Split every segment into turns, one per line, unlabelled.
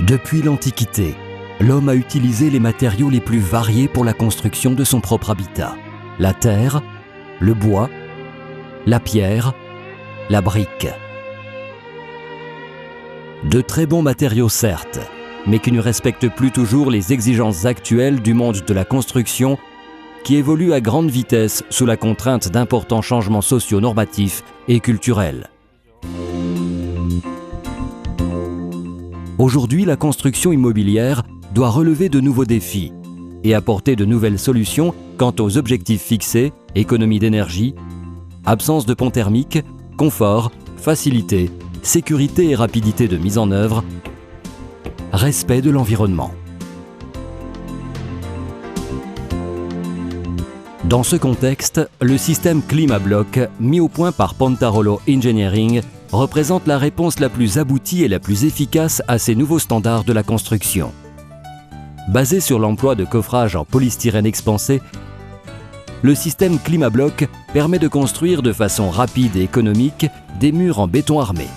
Depuis l'Antiquité, l'homme a utilisé les matériaux les plus variés pour la construction de son propre habitat. La terre, le bois, la pierre, la brique. De très bons matériaux certes, mais qui ne respectent plus toujours les exigences actuelles du monde de la construction qui évolue à grande vitesse sous la contrainte d'importants changements socio-normatifs et culturels. Aujourd'hui, la construction immobilière doit relever de nouveaux défis et apporter de nouvelles solutions quant aux objectifs fixés, économie d'énergie, absence de pont thermique, confort, facilité, sécurité et rapidité de mise en œuvre, respect de l'environnement. Dans ce contexte, le système Climablock, mis au point par Pontarolo Engineering, représente la réponse la plus aboutie et la plus efficace à ces nouveaux standards de la construction. Basé sur l'emploi de coffrages en polystyrène expansé, le système Climablock permet de construire de façon rapide et économique des murs en béton armé.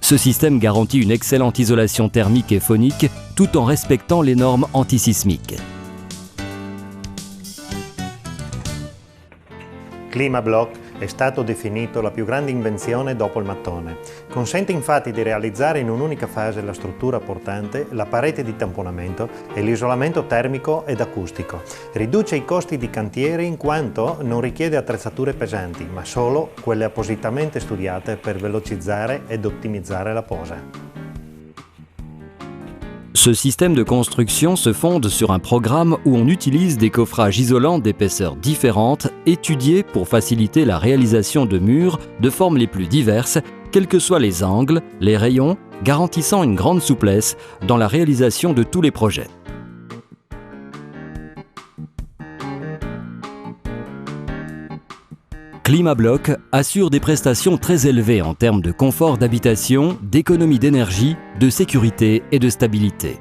Ce système garantit une excellente isolation thermique et phonique tout en respectant les normes antisismiques.
Climablock è stato definito la più grande invenzione dopo il mattone. Consente infatti di realizzare in un'unica fase la struttura portante, la parete di tamponamento e l'isolamento termico ed acustico. Riduce i costi di cantiere in quanto non richiede attrezzature pesanti, ma solo quelle appositamente studiate per velocizzare ed ottimizzare la posa.
Ce système de construction se fonde sur un programme où on utilise des coffrages isolants d'épaisseurs différentes, étudiés pour faciliter la réalisation de murs de formes les plus diverses, quels que soient les angles, les rayons, garantissant une grande souplesse dans la réalisation de tous les projets. Climablock assure des prestations très élevées en termes de confort d'habitation, d'économie d'énergie, de sécurité et de stabilité.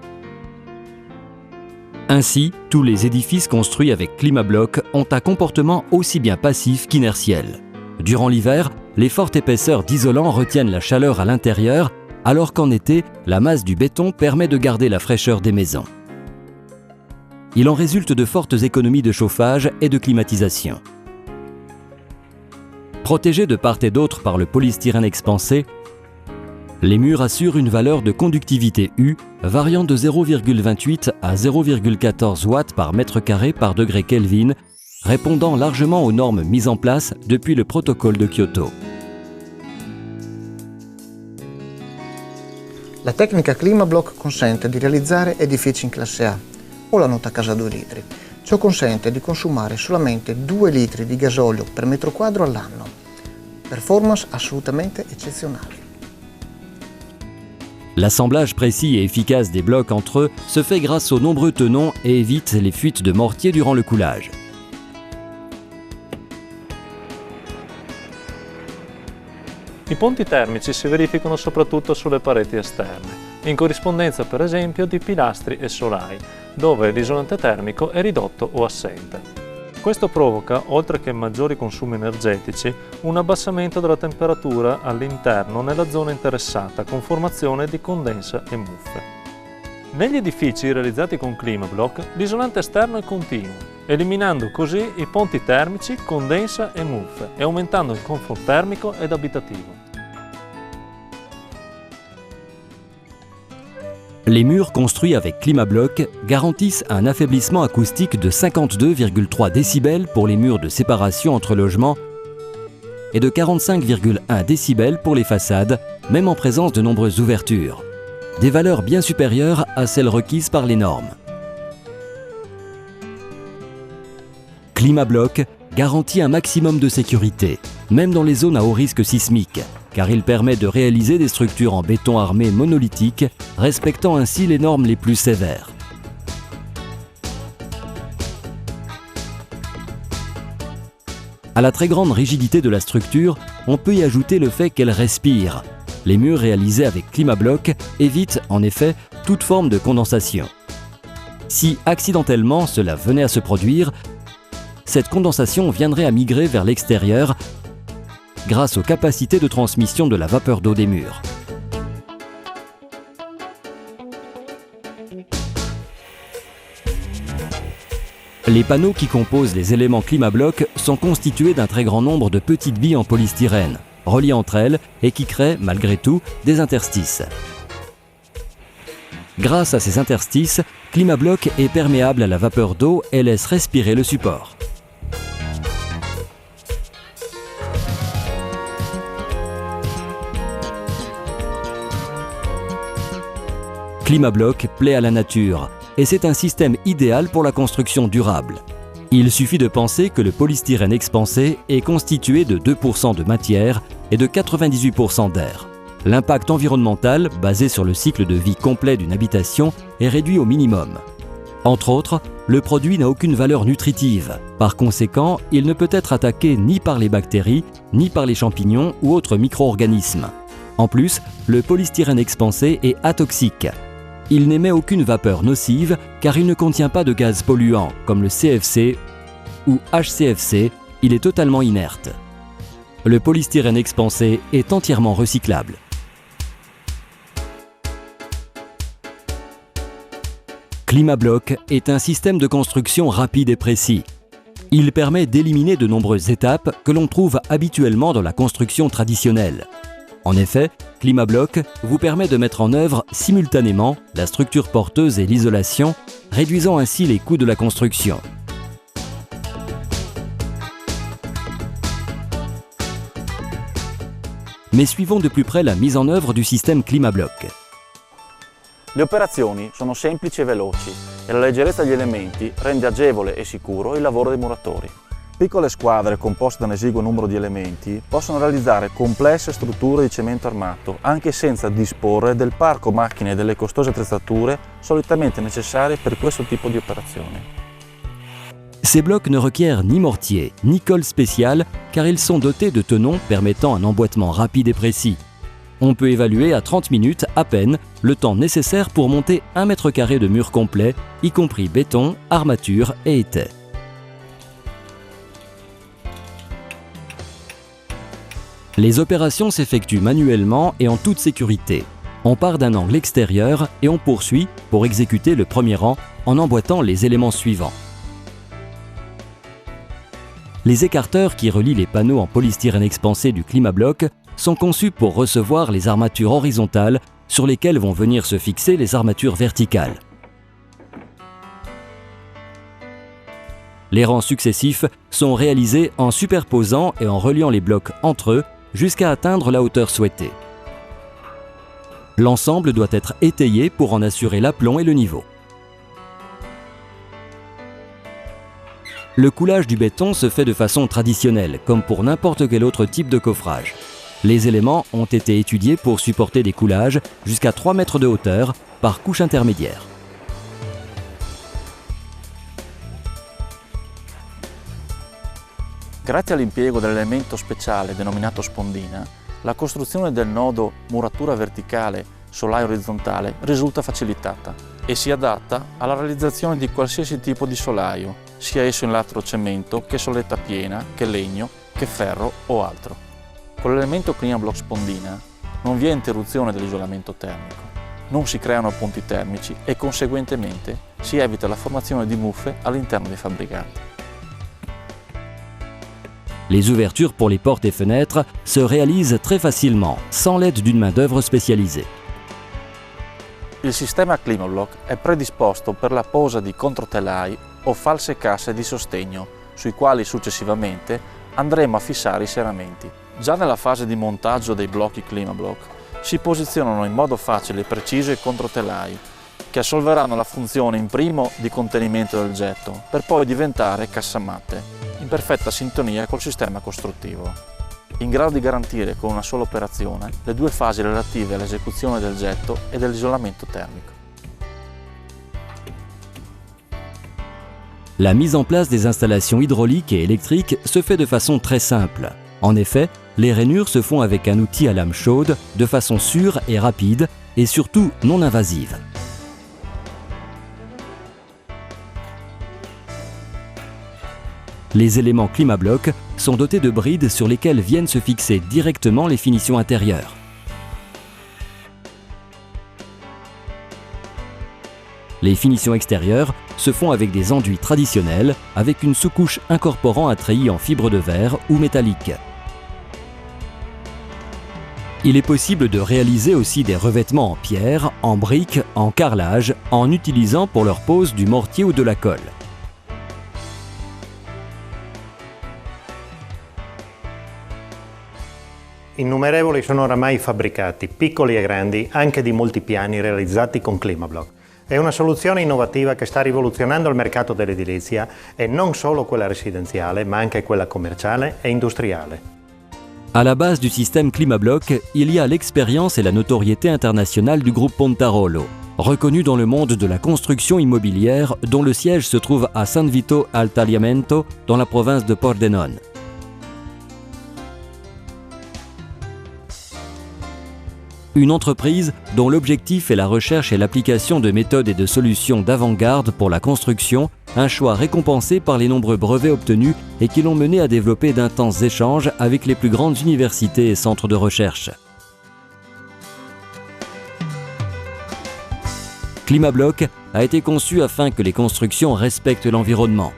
Ainsi, tous les édifices construits avec Climablock ont un comportement aussi bien passif qu'inertiel. Durant l'hiver, les fortes épaisseurs d'isolant retiennent la chaleur à l'intérieur, alors qu'en été, la masse du béton permet de garder la fraîcheur des maisons. Il en résulte de fortes économies de chauffage et de climatisation. Protégés de part et d'autre par le polystyrène expansé, les murs assurent une valeur de conductivité U variant de 0,28 à 0,14 watts par mètre carré par degré Kelvin, répondant largement aux normes mises en place depuis le protocole de Kyoto.
La tecnica Climablock consente di realizzare edifici in classe A o la nota casa 2 litri. Ciò consente di consumare solamente 2 litri di gasolio per metro quadro all'anno. Performance assolutamente eccezionali.
L'assemblage précis et efficace des blocs entre eux se fait grâce aux nombreux tenons et évite les fuites de mortier durant le coulage.
I ponti termici si verificano soprattutto sulle pareti esterne, in corrispondenza per esempio di pilastri e solai, dove l'isolante termico è ridotto o assente. Questo provoca, oltre che maggiori consumi energetici, un abbassamento della temperatura all'interno nella zona interessata con formazione di condensa e muffe. Negli edifici realizzati con Climablock l'isolante esterno è continuo, eliminando così i ponti termici, condensa e muffe e aumentando il comfort termico ed abitativo.
Les murs construits avec Climablock garantissent un affaiblissement acoustique de 52,3 décibels pour les murs de séparation entre logements et de 45,1 décibels pour les façades, même en présence de nombreuses ouvertures. Des valeurs bien supérieures à celles requises par les normes. Climablock garantit un maximum de sécurité, même dans les zones à haut risque sismique, car il permet de réaliser des structures en béton armé monolithique, respectant ainsi les normes les plus sévères. À la très grande rigidité de la structure, on peut y ajouter le fait qu'elle respire. Les murs réalisés avec Climablock évitent en effet toute forme de condensation. Si accidentellement cela venait à se produire, cette condensation viendrait à migrer vers l'extérieur grâce aux capacités de transmission de la vapeur d'eau des murs. Les panneaux qui composent les éléments Climablock sont constitués d'un très grand nombre de petites billes en polystyrène, reliées entre elles et qui créent, malgré tout, des interstices. Grâce à ces interstices, Climablock est perméable à la vapeur d'eau et laisse respirer le support. Climablock plaît à la nature et c'est un système idéal pour la construction durable. Il suffit de penser que le polystyrène expansé est constitué de 2% de matière et de 98% d'air. L'impact environnemental, basé sur le cycle de vie complet d'une habitation, est réduit au minimum. Entre autres, le produit n'a aucune valeur nutritive. Par conséquent, il ne peut être attaqué ni par les bactéries, ni par les champignons ou autres micro-organismes. En plus, le polystyrène expansé est atoxique. Il n'émet aucune vapeur nocive car il ne contient pas de gaz polluants comme le CFC ou HCFC, il est totalement inerte. Le polystyrène expansé est entièrement recyclable. Climablock est un système de construction rapide et précis. Il permet d'éliminer de nombreuses étapes que l'on trouve habituellement dans la construction traditionnelle. En effet, Climablock vous permet de mettre en œuvre simultanément la structure porteuse et l'isolation, réduisant ainsi les coûts de la construction. Mais suivons de plus près la mise en œuvre du système Climablock.
Le operazioni sono semplici e veloci e la leggerezza degli elementi rende agevole e sicuro il lavoro dei muratori. Piccole squadre composte da un esiguo numero di elementi possono realizzare complesse strutture di cemento armato anche senza disporre del parco macchine e delle costose attrezzature solitamente necessarie per questo tipo di operazioni.
Ces blocs ne requièrent ni mortier, ni colle spéciale car ils sont dotés de tenons permettant un emboîtement rapide et précis. On peut évaluer à 30 minutes à peine le temps nécessaire pour monter 1 mètre carré de mur complet, y compris béton, armature et étais. Les opérations s'effectuent manuellement et en toute sécurité. On part d'un angle extérieur et on poursuit pour exécuter le premier rang en emboîtant les éléments suivants. Les écarteurs qui relient les panneaux en polystyrène expansé du Climablock sont conçus pour recevoir les armatures horizontales sur lesquelles vont venir se fixer les armatures verticales. Les rangs successifs sont réalisés en superposant et en reliant les blocs entre eux jusqu'à atteindre la hauteur souhaitée. L'ensemble doit être étayé pour en assurer l'aplomb et le niveau. Le coulage du béton se fait de façon traditionnelle, comme pour n'importe quel autre type de coffrage. Les éléments ont été étudiés pour supporter des coulages jusqu'à 3 mètres de hauteur par couche intermédiaire.
Grazie all'impiego dell'elemento speciale denominato spondina, la costruzione del nodo muratura verticale solaio orizzontale risulta facilitata e si adatta alla realizzazione di qualsiasi tipo di solaio, sia esso in latro cemento che soletta piena, che legno, che ferro o altro. Con l'elemento Climablock spondina non vi è interruzione dell'isolamento termico, non si creano ponti termici e conseguentemente si evita la formazione di muffe all'interno dei fabbricati.
Les ouvertures pour les portes et fenêtres se réalisent très facilement, sans l'aide d'une main-d'œuvre spécialisée.
Il sistema Climablock è predisposto per la posa di controtelai o false casse di sostegno, sui quali successivamente andremo a fissare i serramenti. Già nella fase di montaggio dei blocchi Climablock si posizionano in modo facile e preciso i controtelai, che assolveranno la funzione in primo di contenimento del getto, per poi diventare cassamatte, in perfetta sintonia col sistema costruttivo, in grado di garantire con una sola operazione le due fasi relative all'esecuzione del getto et de l'isolamento termico.
La mise en place des installations hydrauliques et électriques se fait de façon très simple. En effet, les rainures se font avec un outil à lame chaude, de façon sûre et rapide, et surtout non invasive. Les éléments Climablock sont dotés de brides sur lesquelles viennent se fixer directement les finitions intérieures. Les finitions extérieures se font avec des enduits traditionnels, avec une sous-couche incorporant un treillis en fibre de verre ou métallique. Il est possible de réaliser aussi des revêtements en pierre, en briques, en carrelage, en utilisant pour leur pose du mortier ou de la colle.
Innumerevoli sono oramai i fabbricati, piccoli e grandi, anche di multipiani realizzati con Climablock. È una soluzione innovativa che sta rivoluzionando il mercato dell'edilizia e non solo quella residenziale, ma anche quella commerciale e industriale.
À la base du système Climablock, il y a l'expérience et la notoriété internationale du groupe Pontarolo, reconnu dans le monde de la construction immobilière dont le siège se trouve à San Vito al Tagliamento, dans la province de Pordenone. Une entreprise dont l'objectif est la recherche et l'application de méthodes et de solutions d'avant-garde pour la construction, un choix récompensé par les nombreux brevets obtenus et qui l'ont mené à développer d'intenses échanges avec les plus grandes universités et centres de recherche. Climablock a été conçu afin que les constructions respectent l'environnement,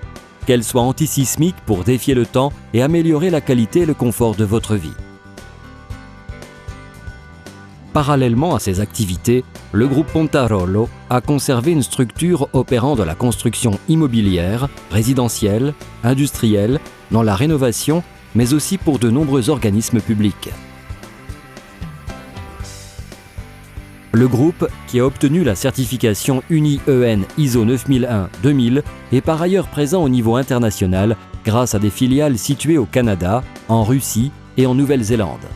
qu'elles soient antisismiques pour défier le temps et améliorer la qualité et le confort de votre vie. Parallèlement à ces activités, le groupe Pontarolo a conservé une structure opérant dans la construction immobilière, résidentielle, industrielle, dans la rénovation, mais aussi pour de nombreux organismes publics. Le groupe, qui a obtenu la certification UNI-EN ISO 9001-2000, est par ailleurs présent au niveau international grâce à des filiales situées au Canada, en Russie et en Nouvelle-Zélande.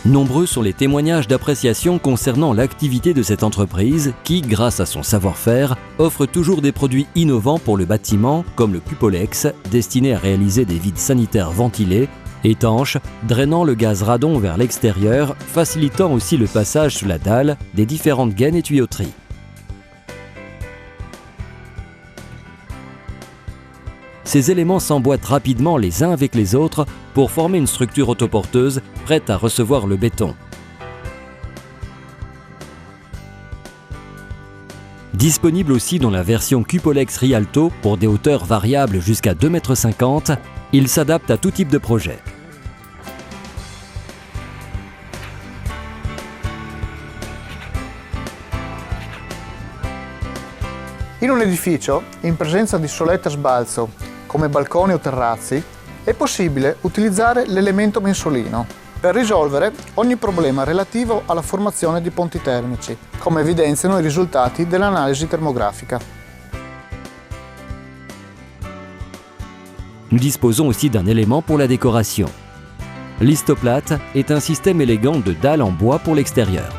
Nombreux sont les témoignages d'appréciation concernant l'activité de cette entreprise qui, grâce à son savoir-faire, offre toujours des produits innovants pour le bâtiment comme le Cupolex, destiné à réaliser des vides sanitaires ventilés, étanches, drainant le gaz radon vers l'extérieur, facilitant aussi le passage sous la dalle des différentes gaines et tuyauteries. Ces éléments s'emboîtent rapidement les uns avec les autres pour former une structure autoporteuse prête à recevoir le béton. Disponible aussi dans la version Cupolex Rialto pour des hauteurs variables jusqu'à 2,50 m, il s'adapte à tout type de projet.
In un edificio, in presenza di solette a sbalzo, come balconi o terrazzi, è possibile utilizzare l'elemento mensolino per risolvere ogni problema relativo alla formazione di ponti termici, come evidenziano i risultati dell'analisi termografica.
Nous disposons aussi d'un élément pour la décoration. L'Histoplate est un système élégant de dalles en bois pour l'extérieur.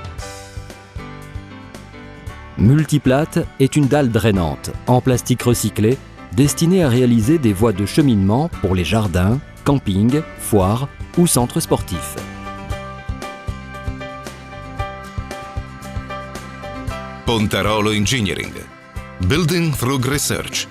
Multiplate est une dalle drainante en plastique recyclé destinée à réaliser des voies de cheminement pour les jardins, campings, foires ou centres sportifs.
Pontarolo Engineering. Building through research.